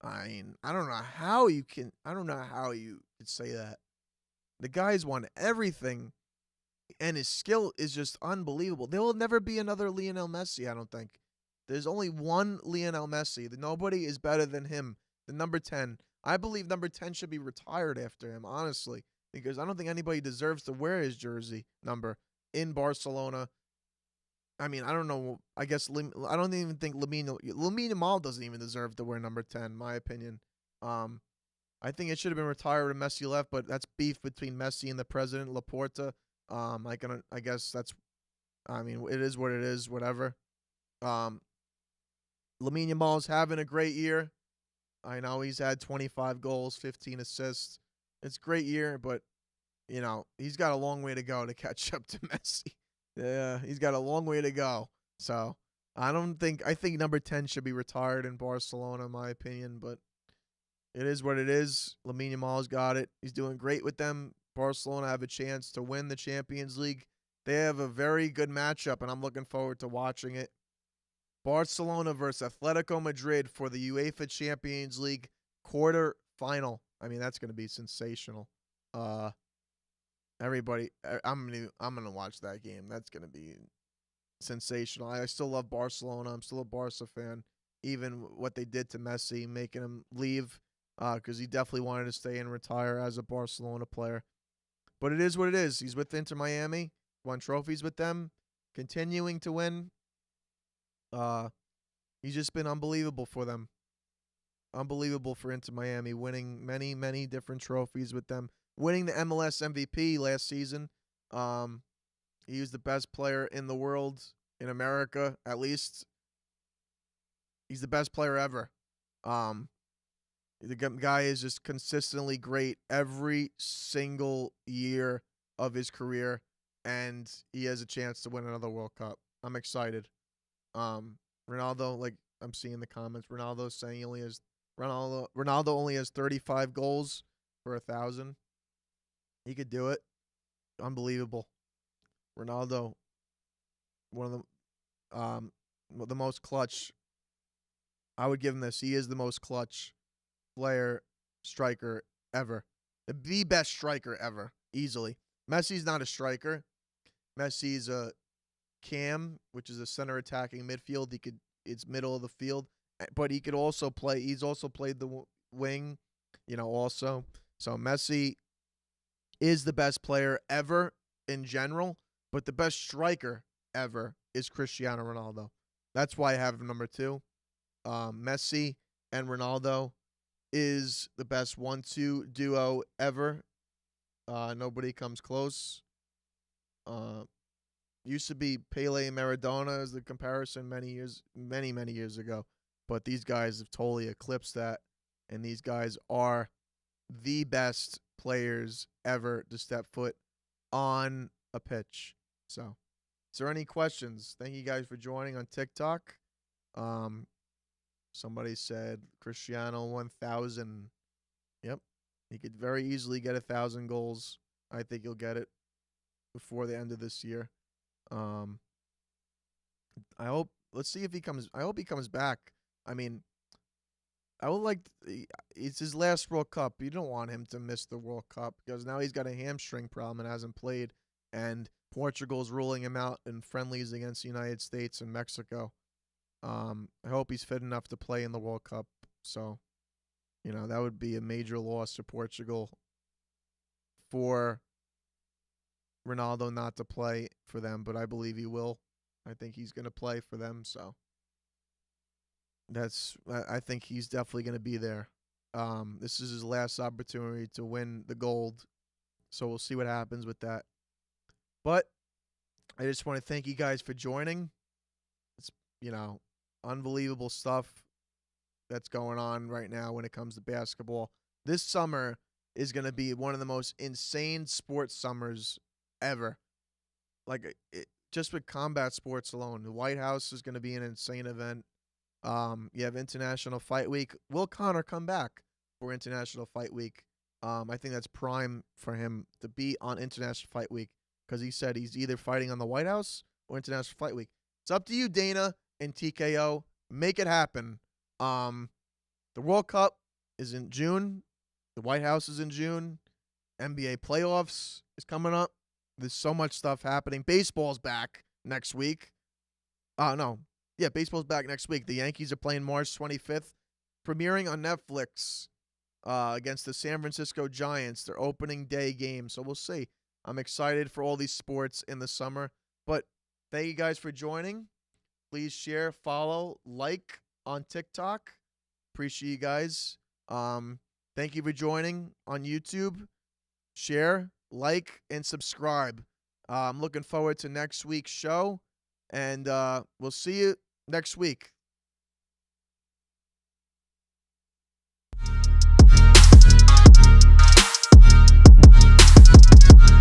I mean, I don't know how you could say that. The guy's won everything, and his skill is just unbelievable. There will never be another Lionel Messi, I don't think. There's only one Lionel Messi. Nobody is better than him. The number 10. I believe number 10 should be retired after him, honestly, because I don't think anybody deserves to wear his jersey number in Barcelona. I mean, I don't know. I don't even think Lamine Yamal doesn't even deserve to wear number 10, in my opinion. I think it should have been retired when Messi left, but that's beef between Messi and the president, Laporta. I guess it is what it is, whatever. Lamine Yamal's having a great year. I know he's had 25 goals, 15 assists. It's a great year, but, he's got a long way to go to catch up to Messi. Yeah, he's got a long way to go. So, I think number 10 should be retired in Barcelona, in my opinion, but it is what it is. Lamine Yamal's got it. He's doing great with them. Barcelona have a chance to win the Champions League. They have a very good matchup, and I'm looking forward to watching it. Barcelona versus Atletico Madrid for the UEFA Champions League quarter final. I mean, that's going to be sensational. Everybody, I'm gonna watch that game. That's going to be sensational. I still love Barcelona. I'm still a Barca fan, even what they did to Messi, making him leave, because he definitely wanted to stay and retire as a Barcelona player. But it is what it is. He's with Inter Miami, won trophies with them, continuing to win. He's just been unbelievable for them. Unbelievable for Inter Miami, winning many, many different trophies with them. Winning the MLS MVP last season. He was the best player in the world, in America, at least. He's the best player ever. The guy is just consistently great every single year of his career, and he has a chance to win another World Cup. I'm excited. Ronaldo, like I'm seeing the comments, Ronaldo only has 35 goals for 1,000. He could do it. Unbelievable. Ronaldo, one of the most clutch. I would give him this. He is the most clutch striker ever. The best striker ever, easily. Messi's not a striker. Messi's a Cam, which is a center attacking midfield. It's middle of the field, but he could also play. He's also played the wing, also. So Messi is the best player ever in general, but the best striker ever is Cristiano Ronaldo. That's why I have him number 2. Messi and Ronaldo is the best 1-2 duo ever. Nobody comes close. Used to be Pele and Maradona as the comparison many years ago, but these guys have totally eclipsed that, and these guys are the best players ever to step foot on a pitch. So, is there any questions? Thank you guys for joining on TikTok. Somebody said Cristiano 1,000. Yep, he could very easily get 1,000 goals. I think he'll get it before the end of this year. I hope. Let's see if he comes. I hope he comes back. I mean, I would like. It's his last World Cup. You don't want him to miss the World Cup because now he's got a hamstring problem and hasn't played. And Portugal's ruling him out in friendlies against the United States and Mexico. I hope he's fit enough to play in the World Cup. So, that would be a major loss to Portugal for Ronaldo not to play for them, but I believe he will. I think he's going to play for them, so I think he's definitely going to be there. This is his last opportunity to win the gold, so we'll see what happens with that. But I just want to thank you guys for joining. It's, unbelievable stuff that's going on right now when it comes to basketball. This summer is going to be one of the most insane sports summers ever. Just with combat sports alone, the White House is going to be an insane event. You have International Fight Week. Will Connor come back for International Fight Week? I think that's prime for him to be on International Fight Week because he said he's either fighting on the White House or International Fight Week. It's up to you, Dana and TKO. Make it happen. The World Cup is in June. The White House is in June. NBA playoffs is coming up. There's so much stuff happening. Baseball's back next week. Baseball's back next week. The Yankees are playing March 25th, premiering on Netflix against the San Francisco Giants, their opening day game. So we'll see. I'm excited for all these sports in the summer. But thank you guys for joining. Please share, follow, like on TikTok. Appreciate you guys. Thank you for joining on YouTube. Share, like, and subscribe. I'm looking forward to next week's show, and we'll see you next week.